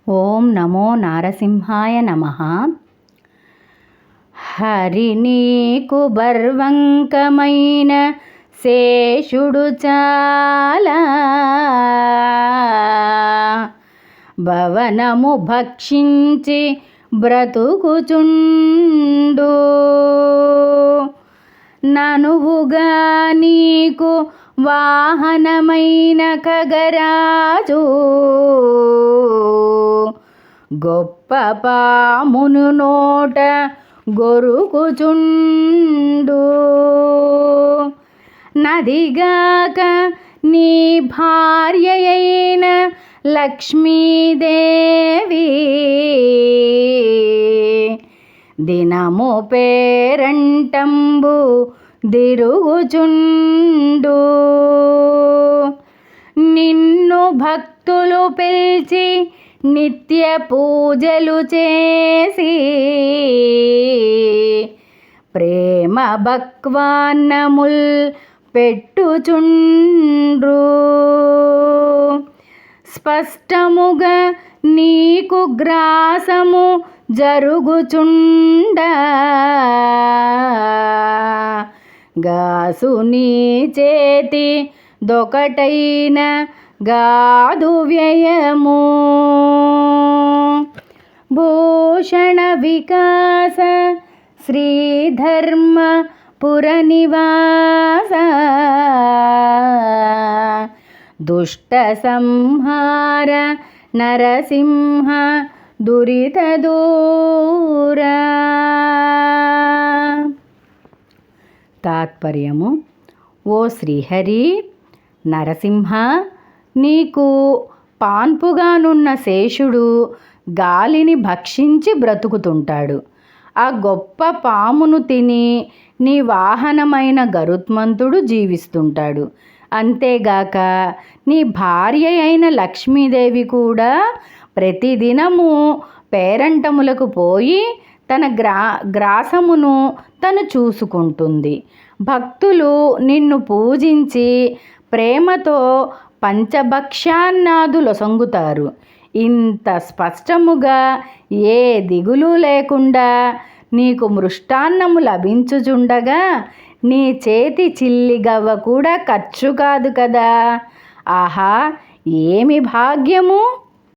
ఓం నమో నారసింహాయ నమః. హరి నీకు బర్వంకమైన శేషుడు చాలా, భవనము భక్షించి బ్రతుకుచుండు. ననువుగా నీకు వాహనమైన ఖగరాజు, గొప్ప పామును నోట గొరుకుచుండు. నదిగాక నీ భార్య అయిన లక్ష్మీదేవి, దినము పేరంటంబు దిరుగుచుండు. నిన్ను భక్తులు పిలిచి నిత్య పూజలు చేసి, ప్రేమ భక్వాన్నముల్ పెట్టుచుండ్రు. స్పష్టముగా నీకు గ్రాసము జరుగుచుండ, గాసు నీ చేతి దొకటైన గాదు వ్యయము. భూషణ వికాస శ్రీధర్మ పురనివాస, దుష్ట సంహార నరసింహ దురిత దూర. తాత్పర్యము: ఓ శ్రీహరి, నరసింహ, నీకు పాన్పుగానున్న శేషుడు గాలిని భక్షించి బ్రతుకుతుంటాడు. ఆ గొప్ప పామును తిని నీ వాహనమైన గరుత్మంతుడు జీవిస్తుంటాడు. అంతేగాక నీ భార్య అయిన లక్ష్మీదేవి కూడా ప్రతిదినము పేరంటములకు పోయి తన గ్రాసమును తను చూసుకుంటుంది. భక్తులు నిన్ను పూజించి ప్రేమతో పంచభక్ష్యాన్నాదులొసంగుతారు. ఇంత స్పష్టముగా ఏ దిగులు లేకుండా నీకు మృష్టాన్నము లభించుచుండగా నీ చేతి చిల్లిగవ్వ కూడా ఖర్చు కాదు కదా. ఆహా, ఏమి భాగ్యము!